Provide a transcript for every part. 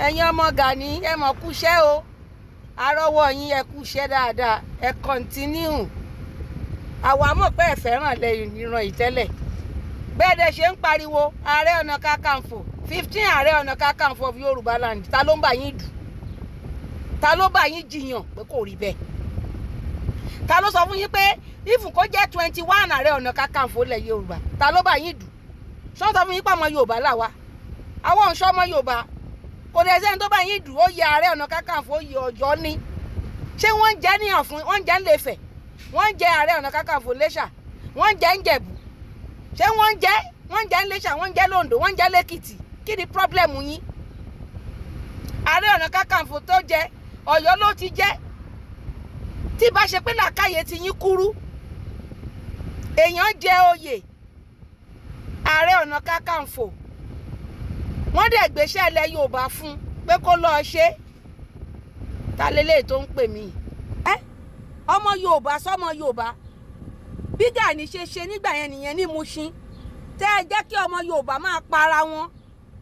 ẹ̀yin ọmọ Gani ẹ mọ̀ kúṣẹ́ o arọ́wọ́ yín ẹ kúṣẹ́ dáadáa ẹ kọ́ntínú àwa mọ̀ pé ẹ fẹ́ràn lẹ́yìn ìran ìtẹ́lẹ̀ bẹ́ẹ̀ dẹ̀ ṣe ń pariwo ààrẹ ọ̀nà kakanfò 15 ààrẹ ọ̀nà kakanfò of Yorùbá land ta ló ń bá yín dù ta ló bá yín jiyàn pé kò rí bẹ́ẹ̀ ta ló sọ fún yín pé ìfún kó jẹ́ 21 ààrẹ ọ̀nà kakanfò lẹ̀ Yorùbá ta ló bá yín dù ṣọ́ sọ fún yín pé ọmọ Yorùbá làwa àwọn òǹṣọ́ ọmọ Yorùbá kò dẹ̀ sẹ́ni tó bá yín dù ó yẹ ààrẹ ọ̀nà kakanfò ó yẹ Ọ̀yọ́ ní ṣé wọ́n ń jẹ́ ní Ọ̀fun wọ́n ń jẹ́ ń Ilé-Ifẹ̀ wọ́n ń jẹ́ ààrẹ ọ̀nà kakanfò Iléṣà wọ́n ń jẹ́ ń Jẹ̀bú ṣé wọ́n ń jẹ́ ń Iléṣà wọ́n ń jẹ́ l'Oǹdó wọ́n ń jẹ́ l'Èkìtì kí ni pírọ́blẹ̀mù yín ààrẹ ọ̀nà kakanfò tó jẹ Ọ̀yọ́ ló ti jẹ́ tí bá ṣe pé làákàyè ti yín kúrú èèyàn jẹ oyè ààrẹ ọ̀nà kakanfò wọ́n dẹ̀ gbéṣẹ́ ilẹ̀ Yorùbá fún pé kó lọ́ọ́ ṣe ta lélẹ̀ tó ń pè mí ọmọ Yorùbá sọmọ Yorùbá bí Gani ṣe nígbà yẹn nìyẹn ní Mushin tẹ́ ẹ jẹ́ kí ọmọ Yorùbá máa para wọn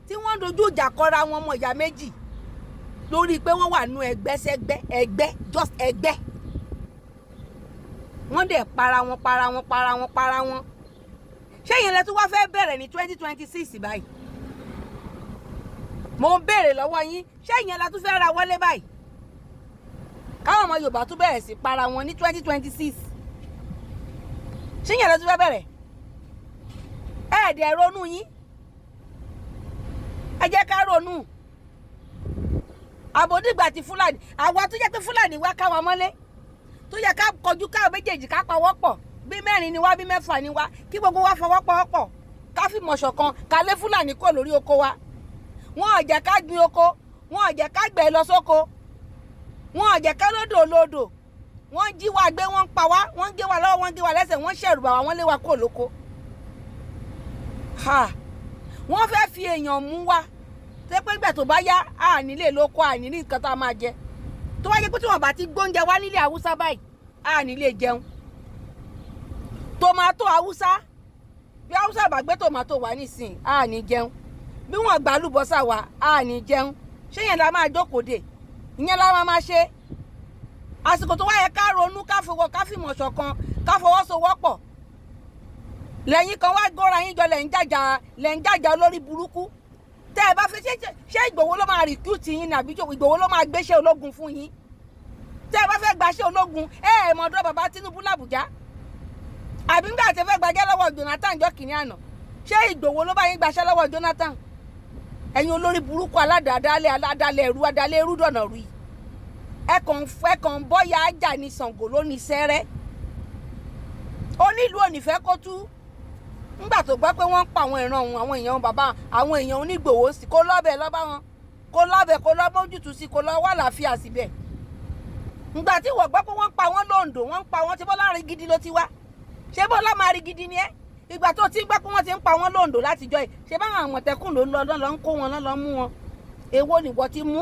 tí wọ́n dojú ìjà kọra wọn ọmọ ìyá méjì lórí pé wọ́n wà nú ẹgbẹ́ sẹ́gbẹ́ ẹgbẹ́ just ẹgbẹ́ wọ́n dẹ̀ para wọn ṣé yẹn lẹ tún wá fẹ́ bẹ̀rẹ̀ ní 2026 báyìí mo ń béèrè lọ́wọ́ yín ṣé yẹn la tún fẹ́ ra wọlé báyìí káwọn ọmọ Yorùbá tún bẹ̀rẹ̀ sí para wọn ní 2026 ṣé yẹn la tún fẹ́ bẹ̀rẹ̀ ẹ̀ẹ́dẹ̀ ronú yín ẹ jẹ́ ká ronú àbòdìgbà tí Fúlàní àwa tó jẹ́ pé Fúlàní wá ká wa mọ́lé tó yẹ ká kọjú ká méjèèjì ká pawọ́ pọ̀ bí mẹ́rin ni wá bí mẹ́fà ni wá kí gbogbo wa fọwọ́ pọ̀ ká fìmọ̀ ṣọ̀kan ká lé Fúlàní kò lórí oko wa wọn ò jẹ́ ká gbin oko wọn ò jẹ́ ká gbẹ̀ lọ sóko wọn ò jẹ́ ká lódò wọ́n jí wa gbé wọ́n pa wá wọ́n gé wa lọ́wọ́ wọ́n gé wa lẹ́sẹ̀ wọ́n ṣẹ̀rù bà wá wọ́n lé wa kó lóko wọ́n fẹ́ fi èèyàn mú wa tẹ́ pé ìgbà tó bá yá a nílé lóko a nílé nǹkan tá a máa jẹ tó wáyé pé tí wọ́n bá ti gbóúnjẹ wá nílé Haúsá báyìí a nílé jẹun tòmátò Haúsá bí Haúsá bá gbé tòmátò wá nísìn a ní jẹun bí wọ́n gbà lùbọ́sà wá a ní jẹun ṣé yẹn la máa jókòó dè ìyẹn la máa ṣe àsìkò tó wáyé ká ronú ká fọwọ́ ká fìmọ̀ ṣọ̀kan ká fọwọ́sowọ́pọ̀ lẹ́yìn kan wá gbọ́ra yín jọ lẹ́ ń jàjà olórí burúkú tẹ́ ẹ bá fẹ́ ṣé Ìgbòho ló máa rìkúùtì yín nàbí Ìgbòho ló máa gbéṣẹ́ ológun fún yín tẹ́ ẹ bá fẹ́ gbaṣẹ́ ológun mọ̀ọ́dọ́ bàbá Tinubu làbújá àbí ńgbà tẹ́ fẹ́ gbajẹ́ lọ́wọ́ Jonathan jọ́ kìíní àná ṣé Ìgbòho ló bá yín gbaṣẹ́ lọ́wọ́ Jonathan ẹ̀yin olórí burúkú aládàálẹ̀ ẹrú dọ̀nà rú yìí ẹ kàn bọ́yà ajá ní Ṣàngó lónìí sẹ́rẹ́ onílù onífẹ́ kó tú ńgbà tó gbọ́ pé wọ́n ń pa àwọn ìran òun àwọn èèyàn bàbá àwọn èèyàn Onígbòho sí kó lọ́bẹ̀ lọ́bá wọn kó lọ́bẹ̀ kó lọ́ mójútùú sí kó lọ́ wà láàfíà síbẹ̀ ńgbà tí wọ́n gbọ́ pé wọ́n ń pa wọ́n lóńdó wọ́n ń pa wọ́n tí Bọ́lá rí gidi ló ti wá ṣé Bọ́lá máa rí gidi ni ẹ́ ìgbà tó ti gbọ́ pé wọ́n ti ń pa wọ́n lóńdó látijọ́ yìí ṣé báwọn Àmọ̀tẹ́kùn ló ń lọ ń kó wọn lọ́ mú wọn èwo nìwọ ti mú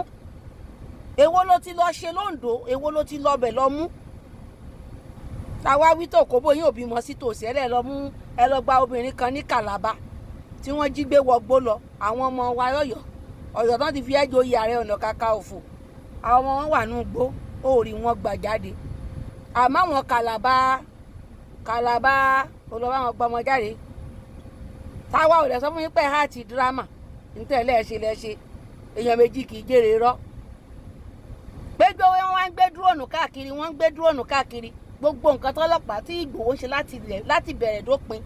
èwo ló ti lọ ṣe lóńdó èwo ló ti lọ bẹ̀ lọ mú táwa wí tó kó bóyá òbí mọ sí tòsí ẹ lọ mú ẹ lọ gba obìnrin kan ní Kàlábá tí wọ́n jí gbé wọgbó lọ àwọn ọmọ wa Ọ̀yọ́ tán ti fi ẹjọ́ oyè Ààrẹ Ọ̀nà Kakanfò àwọn ọmọ wọn wà nù gbó ó rí wọn gbà jáde àmọ́ àwọn Kàlábá olùwà wọn gbọmọ jáde táwa ò lè sọ fún yín pé háàtì dírámà nítẹ̀lé ẹ̀ṣẹ̀ èèyàn méjì kì í jèrè rọ́ gbégbé wọn wá ń gbé dúróònù káàkiri gbogbo nǹkan tọ́lọ́pàá tí Ìgbòho ṣe láti bẹ̀rẹ̀ dópin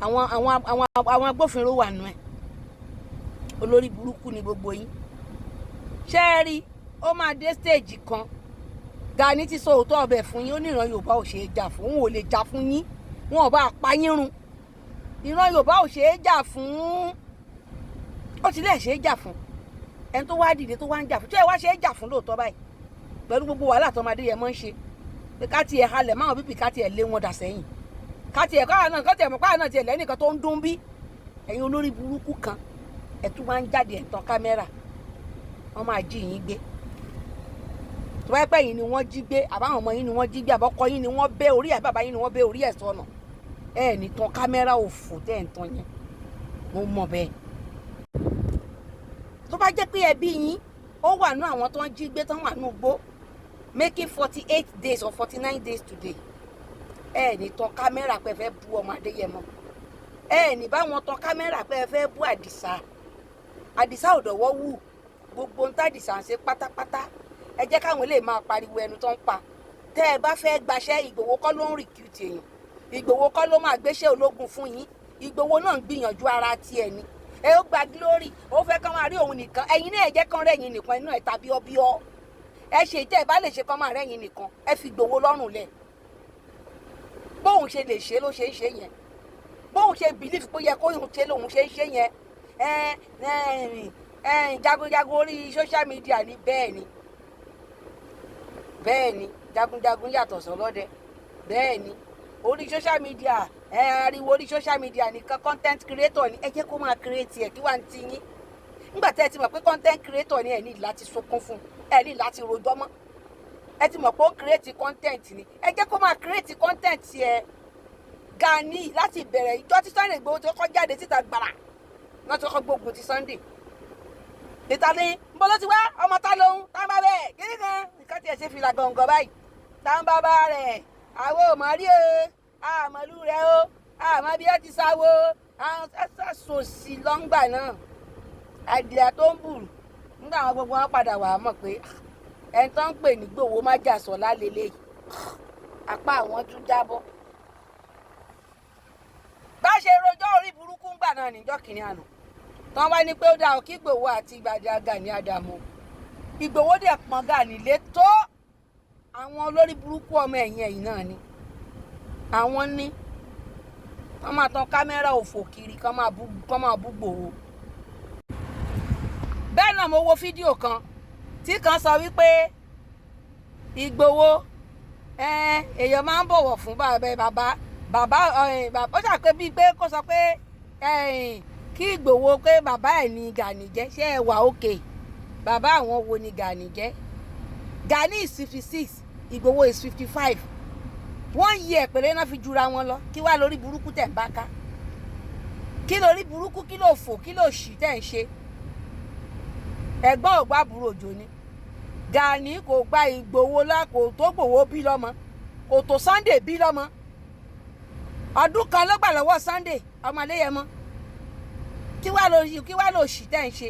àwọn agbófinró wà nù ẹ̀ olórí burúkú ni gbogbo yín ṣé ẹ rí ó máa dé stage kan Gani ti sọ òótọ́ ọbẹ̀ fún yín ó ní ìran Yorùbá ò ṣe é jà fún òun ò lè jà fún yín wọn ò bá pa yín run ìran Yorùbá ò ṣe é jà fún ó ti lè ṣe é jà fún ẹni tó wá dìde tó wá ń jà fún tí ẹ wá ṣe é jà fún lóòótọ́ báyìí pẹ̀lú gbogbo wàhálà tọmọdé yẹn mọ́ ń ṣe pé ká tiẹ̀ halẹ̀ máwọn bíbí ká tiẹ̀ lé wọn dà sẹ́yìn ká tiẹ̀ mọ̀ káà náà tiẹ̀ lẹ́nìkan tó ń dún bí ẹ̀yin olórí burúkú kan ẹ̀ tún máa ń jáde ẹ̀ tàn kámẹ́rà wọ́n máa jí yín gbé tó bá pẹ́ yín ni wọ́n jí gbé àbáwọn ọmọ yín ni wọ́n jí gbé àbọ́kọ yín ni wọ́n bẹ́ orí ẹ̀ bàbá yín ni wọ́n bẹ́ orí ẹ̀ sọnà ẹ̀ ní tàn kámẹ́rà òfò tẹ́ ẹ̀ ń tàn yẹn mo mọ̀ bẹ́ẹ̀ tó bá jẹ́ pé ẹbí yín ó wà nú àwọn tó ń jí gbé tó wà nú igbó making 48 days or 49 days today, ẹ ní tan kámẹ́rà pé fẹ́ bú ọmọ Adéyẹmọ, ẹ ní bá wọn tan kámẹ́rà pé fẹ́ bú Àdìsá. Àdìsá ò dọ̀wọ́ wù, gbogbo ń tàdìsá ń ṣe pátápátá ẹ jẹ́ káwọn lè máa pariwo ẹnu tó ń pa. Tẹ́ ẹ bá fẹ́ gbaṣẹ́, Ìgbòho kọ́ ló ń recruit èèyàn, Ìgbòho kọ́ ló máa gbéṣẹ́ ológun fún yín, Ìgbòho náà ń gbìyànjú ara tiẹ̀ ni. Ẹ ó gba glory, ó fẹ́ kán máa rí òun nìkan, ẹ̀yin náà ẹ jẹ́ kán rẹ̀yìn nìkan inú ẹ̀ tàbí ọbíọ́. Ẹ ṣe ìtẹ́ ẹ bá lè ṣe kán máa rẹ̀yìn nìkan, ẹ fi Ìgbòho lọ́rùn lẹ̀. Bóun ṣe lè ṣe ló ṣe ń ṣe yẹn, bóun ṣe believe pé yẹ kó yòun ṣe lòun ṣe ń ṣe yẹn. Jagunjagun orí social media ni, bẹ́ẹ̀ ni jagunjagun yàtọ̀ sọ́lọ́dẹ, bẹ́ẹ̀ ni orí social media ariwo orí social media nìkan content creator ni, ẹ jẹ́ kó máa create ẹ̀ kí wà ní ti yín. Nígbà tẹ́ ẹ ti mọ̀ pé content creator ni ẹ ní láti sọkún fún, ẹ ní láti rojọ́ mọ́, ẹ ti mọ̀ pé ó create content ni, ẹ jẹ́ kó máa create content ẹ̀. Gani láti bẹ̀rẹ̀ ìjọ tí Sunday Igboho tó kọ́ jáde síta gbàrà náà tó kọ́ gbógun ti Sunday. Ìta ni nbọ ló ti wá ọmọ tá lóhun tá ń bá bẹ́ẹ̀ kíní kan nǹkan tí ẹ ṣe fìlà gọ̀ǹgọ̀ báyìí tá ń bá bá rẹ̀ àwọn ò mọ̀ rí o, àmọ̀lú rẹ̀ o, àmọ́ bí ẹ ti sáwó àwọn sòsì lọ́ngbà náà àdìyà tó ń bùrù. Nígbà àwọn gbogbo wọn padà wà á mọ̀ pé ẹni tó ń pè ní Ìgbòho má jà sọ lálélẹ́yìí, apá àwọn tún jábọ́. Bá ṣe rojọ́ orí burúkú ńgbà náà níjọ́ kìíní àná tán wá ní pé ó dáa kí Ìgbòho àti Gani Adams, Ìgbòho dẹ̀ pọ́n Gani lé tó àwọn olórí burúkú ọmọ ẹ̀yìn náà ni àwọn ní wọ́n máa tan kámẹ́rà òfò kiri kán máa bú Ìgbòho. Bẹ́ẹ̀ náà mo wo fídíò kan tí kan sọ wípé Ìgbòho èèyàn máa ń bọ̀wọ̀ fún bàbá ó ṣàpé bíi pé kó sọ pé kí Ìgbòho pé bàbá ẹ̀ ní Gani jẹ́, ṣé ẹ wà òkè? Bàbá àwọn wo ni Gani jẹ́? Gani is 56, Ìgbòho is 55. 1 year péré náà fi jura wọn lọ. Kí wá lórí burúkú tẹ̀ ń bá ká? Kí lórí burúkú, kí ló fò, kí ló ṣì tẹ̀ ń ṣe? Ẹ̀gbọ́n ò gbá àbúrò òjò ni. Gani kò gba Ìgbòho lá, kò tó Ìgbòho bí lọ́mọ, kò tó Sunday bí lọ́mọ. Ọdún kan ló gbà lọ́wọ́ Sunday ọmọ Adéyẹmọ. Kí wá ló ṣì tẹ́ ń ṣe?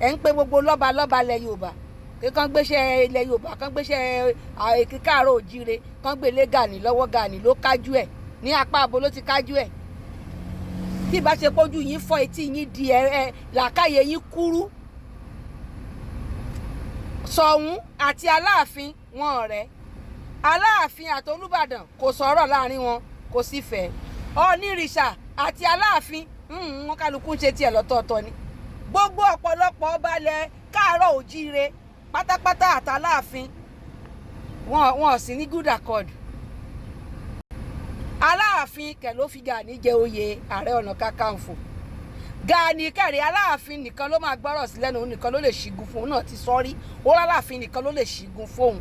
Ẹ̀ ń pe gbogbo lọ́ba ilẹ̀ Yorùbá kí kán gbéṣẹ́ ilẹ̀ Yorùbá, kán gbéṣẹ́ Káàárọ̀ Oòjíire, kán gbélé Gani lọ́wọ́. Gani ló kájú ẹ̀ ní apá abo ló ti kájú ẹ̀. Tí ìbá ṣe pójú yín fọ́, etí yín di làákàyè yín kúrú. Ṣọ̀ún àti Aláàfin wọn ọ̀rẹ́, Aláàfin àti Olúbàdàn kò sọ̀rọ̀ láàrin wọn, kò sí fẹ́. Ọ̀nìrìṣà àti Aláàfin wọn kálukú ń ṣe tiẹ̀ lọ́tọ̀ọ̀tọ̀ ni. Gbogbo ọ̀pọ̀lọpọ̀ ọba ilẹ̀ Káàárọ̀ Oòjíire pátápátá àtàláàfin wọn sì ní good accord. Aláàfin kẹ̀ ló fi Gani jẹ oyè Ààrẹ Ọ̀nà Kakanfò. Gani kẹrì Aláàfin nìkan ló máa gbọ́rọ̀ sí lẹ́nu, nìkan ló lè ṣígun fún un náà ti sọ́rí. Ó Aláàfin nìkan ló lè ṣígun fóun.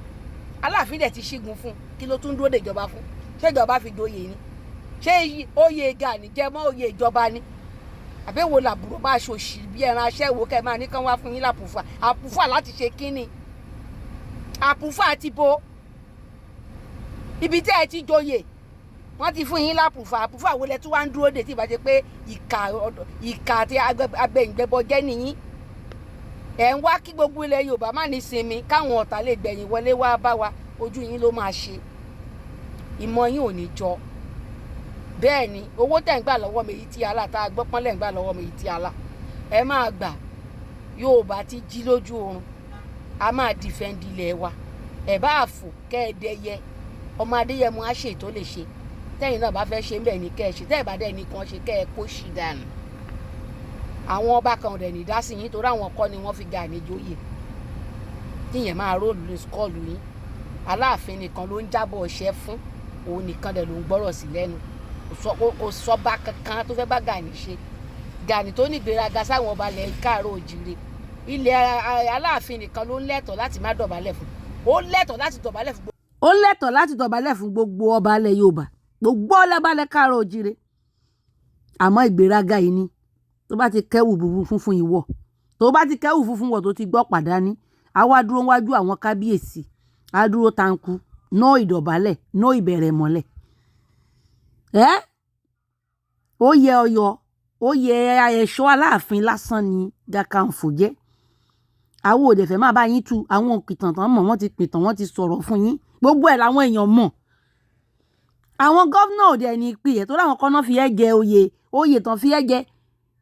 Aláàfin dẹ̀ ti ṣígun fún, kí ló tún dúró de ìjọba fún? Ṣé ìjọba fi joyè ni? Ṣé oyè Gani jẹ mọ́ oyè ìjọba ni? Àbẹ̀wò làbúrò máa ṣòṣì bí ẹran aṣẹ́wó kẹ́ máa ní kán wá fún yín lápùfà. Àpùfà láti ṣe kíni? Àpùfà ti bo ibi tí ẹ ti joyè wọ́n ti fún yín lápùfà. Àpùfà wo lẹ tún wá ń dúró de tí ìbá ṣe pé ìkà àti agbẹ̀yìngbẹ̀bọ jẹ́ nìyí? Ẹ̀ ń wá kí gbogbo ilẹ̀ Yorùbá má ní sinmi, káwọn ọ̀tá lè gbẹ̀yìn wọlé wá bá wa, ojú yín ló máa ṣe. Ìmọ̀ yín ò ní jọ. Bẹ́ẹ̀ ni owó tẹ̀ ń gbà lọ́wọ́ Mèyítí Allah, tá a gbọ́ pọ́n lẹ̀ ń gbà lọ́wọ́ Mèyítí Allah, ẹ máa gbà. Yorùbá ti jí lójú oorun, a máa dìfẹ́ǹdì ilẹ̀ wa. Ẹ bá àfò kẹ́ ẹ dẹyẹ, ọmọ Adéyẹmọ á ṣe tó lè ṣe. Tẹ́yìn náà bá fẹ́ ṣe bẹ́ẹ̀ ni kẹ́ ẹ ṣe, tẹ́ ẹ bá dẹ̀ nìkan ṣe kẹ́ ẹ kó ṣì dànù. Àwọn ọba kan dẹ̀ ní dá sí yín torí àwọn kọ́ ni wọ́n fi Gani joyè. Tíyẹn máa róòlù ní skọ́ọ̀lù yín. Aláàfin nìkan ló ń jábọ̀ ọṣẹ́ fún, òun nìkan dẹ̀ ló ń gbọ́rọ̀ sí lẹ́nu. Kò sọba kankan tó fẹ́ bá Gani ṣe. Gani tó ní ìgbéraga sáwọn ọba ilẹ̀ Káàárọ̀ Oòjíire, ilẹ̀ Aláàfin nìkan ló ń lẹ́tọ̀ọ́ láti má dọ̀bálẹ̀ fún. Ó lẹ́tọ̀ọ́ láti dọ̀bálẹ̀ fún gbogbo ọba ilẹ̀ Yorùbá, gbogbo ọba ilẹ̀ Káàárọ̀ Oòjíire. Àmọ́ ìgbéraga yìí ni tó bá ti kẹ́wù búburú funfun ìwọ tó bá ti kẹ́wù funfun wọ̀ tó ti gbọ́ pàdání á wá dúró wájú àwọn kábíyèsí á dúró tanku ná ìdọ̀bálẹ̀ ná ìbẹ̀rẹ̀ mọ́lẹ̀ ó yẹ Ọ̀yọ́ ó yẹ ẹ̀ṣọ́ Aláàfin lásán ni Gàkànfò jẹ́ àwọn òde fẹ́ máa bá yín tú àwọn òpìtàn tán mọ̀ wọ́n ti pìtàn wọ́n ti sọ̀rọ̀ fún yín gbogbo ẹ̀ làwọn èèyàn mọ̀ àwọn gómìnà òde ẹni pè é tó láwọn kan náà fi ẹ́ jẹ oyè tán fi ẹ́ jẹ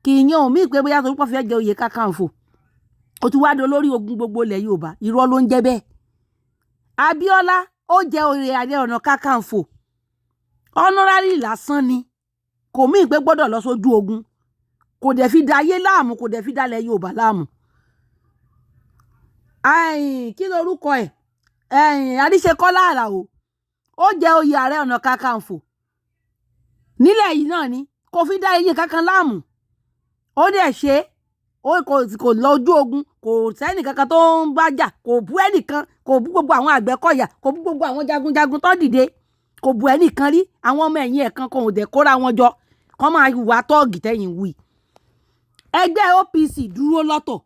kì í yan òmíì pé bóyá torí pọ̀ fi ẹ́ jẹ oyè Kàkànfò ó ti wá do lórí ogun gbogbo ilẹ̀ Yorùbá irọ́ ló ń jẹ́ bẹ́ẹ̀ Abíọ́lá ó jẹ oyè Ààrẹ Ọ̀nà Kàkànfò honorary lásán ni kò míì pé gbọ́dọ̀ lọ sójú ogun kò dẹ̀ fi da ayé láàmú kò dẹ̀ fi dalẹ̀ Yorùbá láàmú kí lorúkọ ẹ̀ Adéṣekọ́lá Àlàó ó jẹ oyè Ààrẹ Ọ̀nà Kàkànfò nílẹ̀ yìí náà ni kò fi dá eyín kankan láàmú ó dẹ̀ ṣe kò lọ ojú ogun kò sẹ́nì kankan tó ń bá jà kò bú ẹnìkan kò bú gbogbo àwọn Àgbẹ̀kọ̀yà kò bú gbogbo àwọn jagunjagun tó dìde kò bú ẹnìkan rí àwọn ọmọ ẹ̀yìn ẹ̀kan kan ò dẹ̀ kóra wọn jọ kọ́ máa hùwà tọ́ọ̀gì tẹ́yìn wí ẹgbẹ́ OPC dúró lọ́tọ̀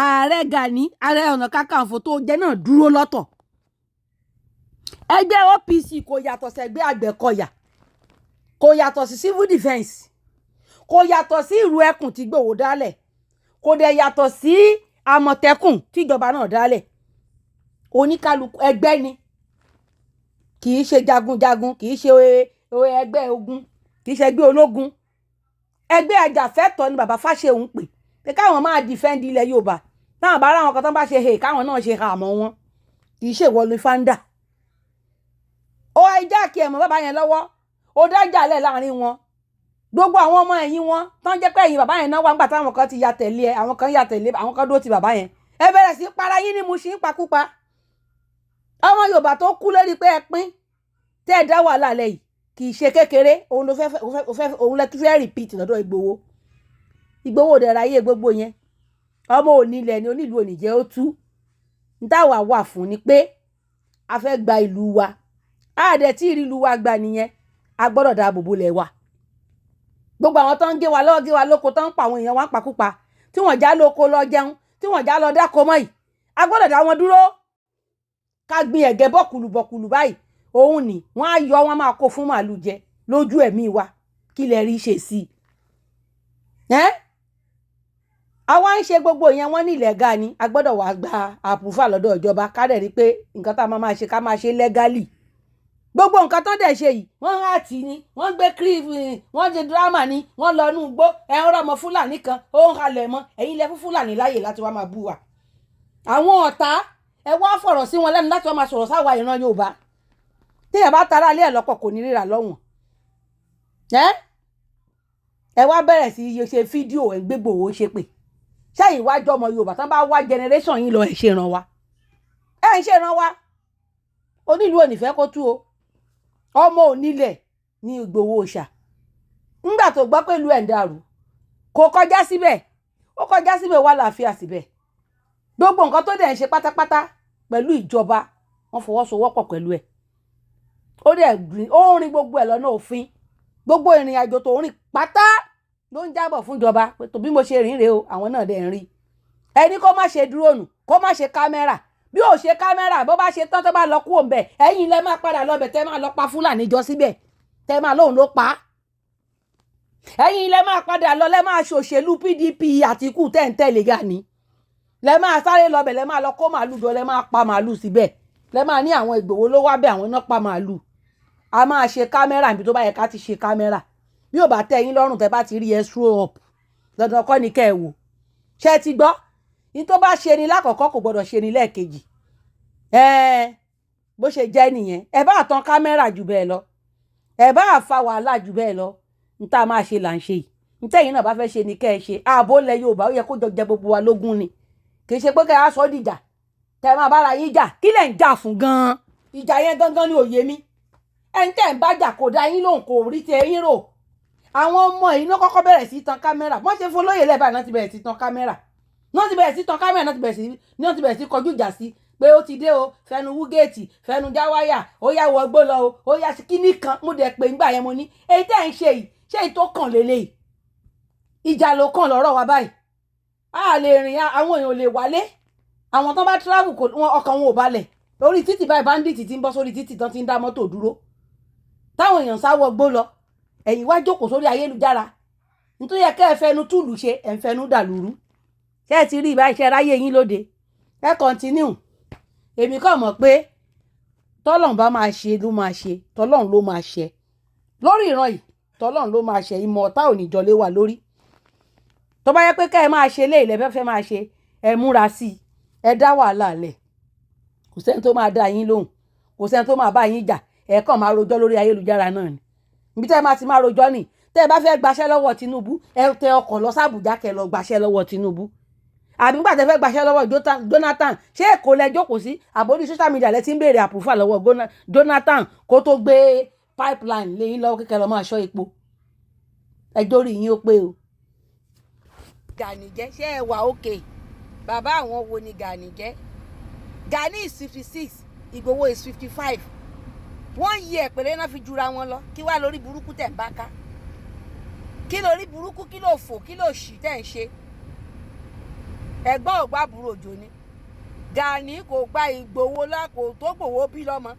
Ààrẹ Gani Ààrẹ Ọ̀nà Kàkànfò tó jẹ náà dúró lọ́tọ̀ ẹgbẹ́ OPC kò yàtọ̀ sẹ́gbẹ́ Àgbẹ̀kọ̀yà kò yàtọ̀ sí civil defence kò yàtọ̀ sí ìrù ẹkùn tí Ìgbòho dálẹ̀ kò dẹ̀ yàtọ̀ sí Àmọ̀tẹ́kùn tíjọba náà dálẹ̀ oníkálukú ẹgbẹ́ ni kì í ṣe jagunjagun kì í ṣe ẹgbẹ́ ogun kì í ṣe ẹgbẹ́ ológun ẹgbẹ́ ajàfẹ́tọ̀ọ́ ni bàbá Fáṣẹ̀hùn pé káwọn máa defend ilẹ̀ Yorùbá táwọn bá ráwọn kan tán bá ṣe káwọn náà ṣe àmọ́ wọn kì í ṣèwọlé fáńdà ó hijack ẹ̀mọ́ bàbá yẹn lọ́wọ́ ó dájàlẹ̀ láàrin wọn gbogbo àwọn ọmọ ẹ̀yìn wọn tán jẹ́ pé ẹ̀yìn bàbá yẹn náà wá ńgbà táwọn kan ti ya tẹ̀lé ẹ àwọn kan ya tẹ̀lé àwọn kan dúró ti bàbá yẹn ẹ bẹ̀rẹ̀ sí para yín ní Mushin pakúpa ọmọ Yorùbá tó kú lórí pé ẹ pín tẹ́ ẹ dá wàhálà lẹ̀ yìí kì í ṣe kékeré òun lẹ tún fẹ́ repeat lọ́dọ̀ Ìgbòho dẹ̀ ráyè gbogbo yẹn ọmọ onílẹ̀ ni onílù oníjẹ́ ó tú ń táwa wà fún ni pé a fẹ́ gba ìlú wa a dẹ̀ tí ìlú wa gbà nìyẹn a gbọ́dọ̀ dáàbò bo lẹ̀ wa gbogbo àwọn tó ń gé wa lọ́wọ́ gé wa lóko tó ń pa àwọn èèyàn wa ń pakúpa tí wọ́n já lóko lọ jẹun tí wọ́n já lọ dáko mọ́ yìí a gbọ́dọ̀ dá wọn dúró ká gbin ẹ̀gẹ́ bọ́kùlù báyìí òun ni wọ́n á yọ wọ́n máa kó fún màálù jẹ lójú ẹ̀mí wa kí lẹ rí ṣe sí i àwa ń ṣe gbogbo yẹn wọ́n ní ìlẹ́gà ni a gbọ́dọ̀ wá gba àpùfà lọ́dọ̀ ìjọba ká dẹ̀ rí pé nǹkan tá a máa ṣe ká máa ṣe lẹ́gálì gbogbo nǹkan tó dẹ̀ ṣe yìí wọ́n hàtì ni wọ́n gbé wọ́n ṣe dírámà ni wọ́n lọ inú igbó ẹ̀rọ ọmọ Fúlàní kan ó ń halẹ̀ mọ́ ẹ̀yin lẹ fún Fúlàní láàyè láti wá máa bú wa àwọn ọ̀tá ẹ wá fọ̀rọ̀ sí wọn lẹ́nu láti wá máa sọ̀rọ̀ sáwa ìran Yorùbá téèyàn bá tara alẹ́ ẹ̀ lọ́pọ̀ kò ní ríra lọ́wọ́n ẹ wá bẹ̀rẹ̀ sí ṣe fídíò ẹ̀ gbégbòho ṣe pé ṣẹ́yìn wájú ọmọ Yorùbá tán bá wá generation yín lọ ẹ̀ ṣe ràn wá ẹ̀ ń ṣe ràn wá onílù onífẹ́ kó tú o ọmọ onílẹ̀ ní Ìgbòho Òòṣà ńgbà tó gbọ́ pé ìlú ẹ̀ ń dàrú kò kọjá síbẹ̀ ó kọjá síbẹ̀ wà láàfíà síbẹ̀ gbogbo nǹkan tó dẹ̀ ń ṣe pátápátá pẹ̀lú ìjọba wọ́n fọwọ́sowọ́pọ̀ pẹ̀lú ẹ̀ ó rin gbogbo ẹ̀ lọ́nà òfin gbogbo ìrìn àjò tó rìn pátá ló ń jábọ̀ fún ìjọba pé tó bí mo ṣe rìn rèé o àwọn náà dẹ̀ ń rí ẹni kó má ṣe dúróònù kó má ṣe kámẹ́rà bí ò ṣe kámẹ́rà bó bá ṣe tán tó bá lọ kú òǹbẹ̀ ẹ̀yin lẹ máa padà lọ́bẹ̀ tẹ́ máa lọ pa Fúlàní jọ síbẹ̀ tẹ́ máa lóun ló pa á ẹ̀yin lẹ máa padà lọ lẹ máa ṣòṣèlú PDP Àtíkù tẹ́ ń tẹ̀lé Gani lẹ máa sáré lọ́bẹ̀ lẹ máa lọ kó màálù jọ lẹ máa pa màálù síbẹ̀ lẹ máa ní àwọn Ìgbòho ló wá bẹ̀ àwọn náà pa màálù a máa ṣe kámẹ́rà níbi tó bá yẹ ká ti ṣe kámẹ́rà bí ò bá tẹ́ yín lọ́rùn tẹ́ bá ti rí ẹ throw up dandan kọ́ ni kẹ́ ẹ wò ṣé ti gbọ́ ní tó bá ṣe ni lákọ̀ọ́kọ́ kò gbọ́dọ̀ ṣe ni lẹ́ẹ̀kejì bó ṣe jẹ́ nìyẹn ẹ bá tan kámẹ́rà jù bẹ́ẹ̀ lọ ẹ bá fa wàhálà jù bẹ́ẹ̀ lọ ní tá a máa ṣe là ń ṣe yìí ní tẹ́yìn náà bá fẹ́ ṣe ni kẹ́ ẹ ṣe ààbò ilẹ̀ Yorùbá ó yẹ kó jọ jẹ gbogbo wa lógún ni kì í ṣe pé kẹ́ ẹ á sọ dìjà kẹ́ ẹ máa bára yín jà kí lẹ̀ ń jà fún gan-an ìjà yẹn gangan ni òye mi ẹni tẹ́ ń bá jà kò dá yín lóhùn kò rí tẹ yín rò àwọn ọmọ yìí náà kọ́kọ́ bẹ̀rẹ̀ sí tan kámẹ́rà wọ́n ṣe fọlọ́yè lẹ́bàá náà ti bẹ̀rẹ̀ sí tan kámẹ́rà náà ti bẹ̀rẹ̀ sí kọjú ìjà sí pé ó ti dé o fẹnu wú géètì fẹnu já wáyà ó yá wọ gbó lọ o ó yá sí kíní kan mo dẹ̀ pé ńgbà yẹn mo ní èyí tẹ́ ń ṣe yìí ṣé èyí tó kàn lélẹ̀ ìjà ló kàn lọ́rọ̀ wa báyìí a lè rìn àwọn èèyàn ò lè wálé àwọn tó bá travel ọkàn wọn ò balẹ̀ lórí títì báyìí bandit ti ń bọ́ sórí títì tán ti ń dá mọ́tò dúró táwọn èèyàn sáwọ́ gbó lọ ẹ̀yin wá jókòó sórí ayélujára nítorí yẹ kẹ́ ẹ fẹnu túlù ṣe ẹ̀ ń fẹnu dàlúrú ṣé ẹ ti rí ìbá iṣẹ́ ráyé yín lóde ẹ continue èmi kàn mọ̀ pé tọ́lọ́run bá máa ṣe ló máa ṣe tọ́lọ́run ló máa ṣe lórí ìran yìí tọ́lọ́run ló máa ṣe ìmọ̀ ọ̀tá ò ní jọlé wa lórí tó bá yẹ pé kẹ́ ẹ máa ṣe lé ilẹ̀ fẹ́ máa ṣe ẹ múra sí i ẹ dá wàhálà lẹ̀ kò sẹ́ni tó máa dá yín lóhùn kò sẹ́ni tó máa bá yín jà ẹ kàn máa rojọ́ lórí ayélujára náà ni ibi tẹ́ ẹ máa ti máa rojọ́ nì tẹ́ ẹ bá fẹ́ gbaṣẹ́ lọ́wọ́ Tinubu ẹ tẹ ọkọ̀ lọ sàbújá kẹ́ lọ gbaṣẹ́ lọ́wọ́ Tinubu àbí nígbà tẹ́ fẹ́ gbaṣẹ́ lọ́wọ́ Jonathan ṣé Èkó lẹ jókòó sí àbórí social media lẹ ti ń béèrè àpòfà lọ́wọ́ Jonathan kó tó gbé pipeline lẹ́yìn lọ́wọ́ kékeré lọ máa ṣọ́ epo ẹjọ́ rí yín ó pé o. Gani jẹ́ ṣé ẹ wà òkè bàbá àwọn wo ni Gani jẹ́ Gani is 56 Ìgbòho is 55 1 year péré náà fi jura wọn lọ kí wàá lórí burúkú tẹ̀ ń bá ká kí lórí burúkú kí ló fò kí ló ṣì tẹ̀ ń ṣe ẹ̀gbọ́n ò gbá burú òjò ni Gani kò gba Ìgbòho lá kò tó Ìgbòho bí lọ́mọ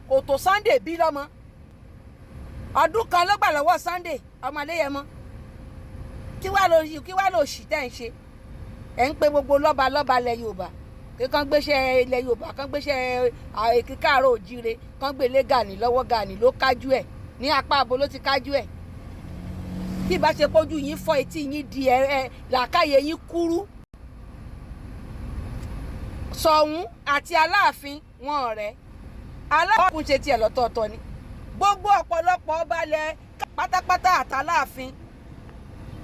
kò tó Sunday bí lọ́mọ ọdún kan ló gbà lọ́wọ́ Sunday ọmọléyẹmọ kí wàá ló ṣì tẹ̀ ń ṣe ẹ̀ ń pe gbogbo lọ́ba ilẹ̀ Yorùbá kán gbéṣẹ́ ilẹ̀ Yorùbá kán gbéṣẹ́ Káàárọ̀ Oòjíire kán gbélé Gani lọ́wọ́ Gani ló kájú ẹ̀ ní apá abo ló ti kájú ẹ̀ tí ìbá ṣe pójú yín fọ́ etí yín di làákàyè yín kúrú Ṣọ̀ún àti Aláàfin wọn ọ̀rẹ́ Aláàfin ṣe tiẹ̀ lọ́tọ̀ọ̀tọ̀ ni gbogbo ọ̀pọ̀lọpọ̀ ọba ilẹ̀ pátápátá àtàláàfin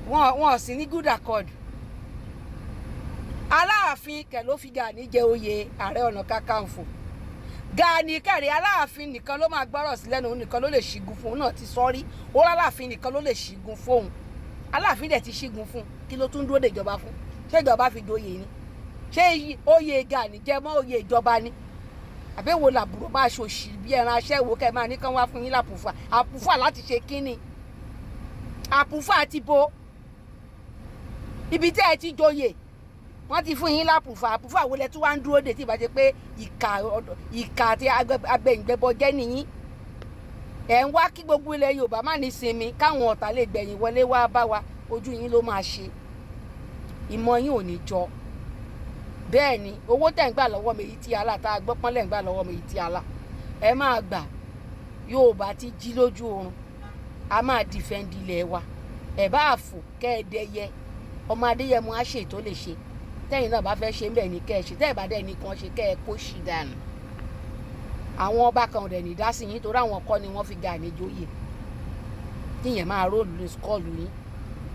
wọn sì ní good accord Aláàfin kẹ̀ ló fi Gani jẹ oyè Ààrẹ Ọ̀nà Kakanfò Gani kẹrì Aláàfin nìkan ló máa gbọ́rọ̀ sí lẹ́nu nìkan ló lè ṣígun fún un náà ti sọ́rí ó Aláàfin nìkan ló lè ṣígun fóun Aláàfin dẹ̀ ti ṣígun fún un kí ló tún dúró de ìjọba fún ṣé ìjọba fi doyè ni ṣé oyè Gani jẹ mọ́ oyè ìjọba ni àbẹ̀wò làbúrò máa ṣòṣì bí ẹran aṣẹ́wó kẹ́ máa ní kán wá fún yín lápùfà àpùfà láti ṣe kínni àpùfà ti bo ibi tẹ́ ẹ ti joyè wọ́n ti fún yín lápùfà àpùfà wo lẹ tún wá ń dúró de tí ìbá ṣe pé ìkà àti agbẹ̀yìngbẹ̀bọ jẹ́ nìyí ẹ̀ ń wá kí gbogbo ilẹ̀ Yorùbá má ní sinmi káwọn ọ̀tá lè gbẹ̀yìn wọlé wá bá wa ojú yín ló máa ṣe ìmọ̀ yín ò ní jọ bẹ́ẹ̀ ni owó tẹ̀ ń gbà lọ́wọ́ mi yìí tí ala tá a gbọ́ pọ́nlẹ̀ ń gbà lọ́wọ́ mi yìí tí ala ẹ máa gbà Yorùbá ti jí lójú oorun a máa dìfẹ́ǹdì ilẹ̀ wa ẹ̀ bá àfò kẹ́ẹ̀dẹ́yẹ ọmọ Adéyẹmọ á ṣe tó lè ṣe tẹ́yìn náà bá fẹ́ ṣe ń bẹ̀ ní kẹ́ ẹ ṣe tẹ́ ẹ̀ bá dẹ̀ nìkan ṣe kẹ́ ẹ kó ṣì dànù àwọn ọba kan dẹ̀ ní dá sí yín torí àwọn kọ́ ni wọ́n fi Gani joyè tíyẹn máa róòlù ní skọ́ọ̀lù yín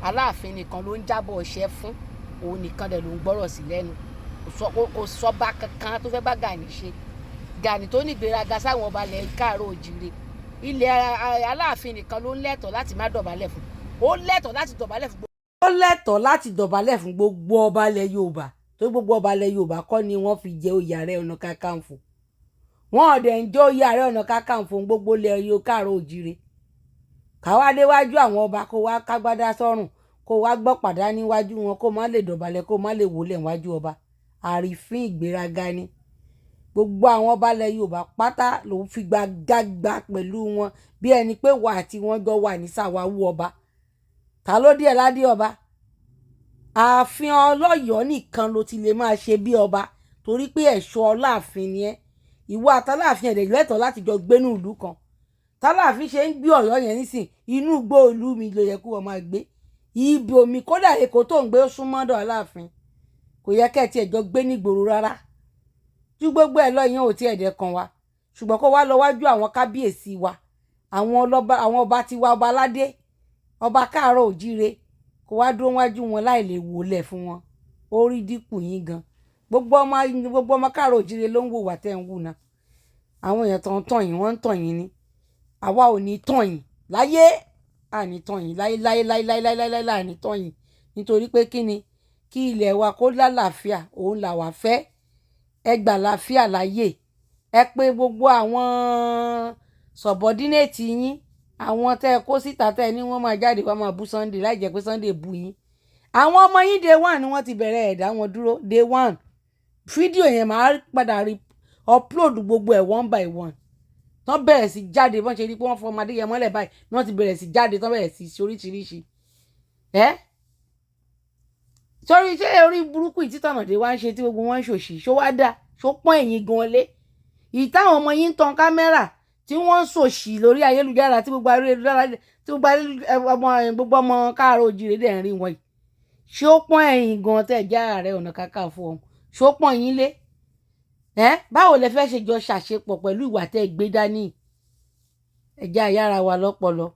Aláàfin nìkan ló ń jábọ̀ ọṣẹ́ fún òun nìkan dẹ̀ ló ń gbọ́rọ̀ sí lẹ́nu kò sọba kankan tó fẹ́ bá Gani ṣe Gani tó ní ìgbéraga sáwọn ọba ilẹ̀ Káàárọ̀ Oòjíire ilẹ̀ Aláàfin nìkan ló ń lẹ́tọ̀ọ́ láti má dọ̀bálẹ̀ fún ó lẹ́tọ̀ọ́ láti dọ̀bálẹ̀ fún ó lẹ́tọ̀ọ́ láti dọ̀bálẹ̀ fún gbogbo ọba ilẹ̀ Yorùbá tó gbogbo ọba ilẹ̀ Yorùbá kọ́ ni wọ́n fi jẹ oyè Ààrẹ Ọ̀nà Kakanfò wọn ò dẹ̀ ń jẹ oyè Ààrẹ Ọ̀nà Kakanfò gbogbo ilẹ̀ Káàárọ̀ Oòjíire káwá déwájú àwọn ọba kó wá kágbádá sọ́rùn kó wá gbọ́ pàdá níwájú wọn kó má lè dọ̀bálẹ̀ kó má lè wólẹ̀ níwájú ọba àrífín ìgbéraga ni gbogbo àwọn ọba ilẹ̀ Yorùbá pátá ló fi gbàgbà pẹ̀lú wọn bí ẹni pé wà àti wọn jọ wà ní sàwáwú ọba ta ló díẹ̀ ládé ọba ààfin Ọlọ́yọ̀ọ́ nìkan ló ti lè máa ṣe bí ọba torí pé ẹ̀ṣọ́ Ọláàfin ni ẹ́ ìwọ àtàláàfin ẹ̀dẹ̀ lẹ́tọ̀ọ́ láti jọ gbénú ìlú kan tàláàfin ṣe ń gbé Ọ̀yọ́ yẹn nísìn inú igbó ìlú mi ló yẹ kó wọn máa gbé ibi omi kódà Èkó tó ń gbé súnmọ́dọ̀ Aláàfin kò yẹ kẹ́ ẹ tiẹ̀ jọ gbé nígboro rárá ju gbogbo ẹ̀ lọ ìyẹn ò tiẹ̀ dẹ̀ kan wa ṣùgbọ́n kó wá lọ wájú àwọn kábíyèsí wa àwọn ọba tiwa ọba aládé ọba Káàárọ̀ Oòjíire kó wá dúró wájú wọn láì lè wòlẹ̀ fún wọn ó rí dínkù yín gan gbogbo ọmọ Káàárọ̀ Oòjíire ló ń wò wá tẹ́ ń wù náà àwọn èèyàn tó ń tàn yín wọ́n ń tàn yín ni àwa ò ní tàn yín láyé àní tàn yín láyé àní tàn yín nítorí pé kí ni kí ilẹ̀ wa kó lálàáfíà òun là wá fẹ́ ẹ gbà láfíà láyè ẹ pé gbogbo àwọn subordinate yín àwọn tẹ́ ẹ kó síta tẹ́ ẹ ní wọ́n máa jáde wá máa bú Sunday láì jẹ́ pé Sunday bú yín àwọn ọmọ yín day one ni wọ́n ti bẹ̀rẹ̀ ẹ̀dá wọn dúró day one fídíò yẹn máa padà rí upload gbogbo ẹ̀ one by one tán bẹ̀rẹ̀ sí jáde bọ́n ṣe rí pé wọ́n fọ ọmọdé yẹn mọ́lẹ̀ báyìí ni wọ́n ti bẹ̀rẹ̀ sí jáde tán bẹ̀rẹ̀ sí oríṣiríṣi sórí ṣé orí burúkú ìtítọ̀nàdé wá ń ṣe tí gbogbo wọn ń ṣòṣì ṣó wá dà ṣó pọ́n ẹ̀yìn gan lé ìtàwọn ọmọ yín ń tan kámẹ́rà tí wọ́n ń ṣòṣì lórí ayélujára tí gbogbo ayélujára tí gbogbo ọmọ káàárọ̀ oòjíire dẹ̀ ń rí wọn yìí ṣó pọ́n ẹ̀yìn gan tẹ̀ já Ààrẹ Ọ̀nà Kakanfò ọ̀hún ṣó pọ́n yín lé báwo lẹ fẹ́ ṣe jọ ṣàṣepọ̀ pẹ̀lú ìwà tẹ́ gbé dání ẹ̀já yára wa lọ́pọlọ.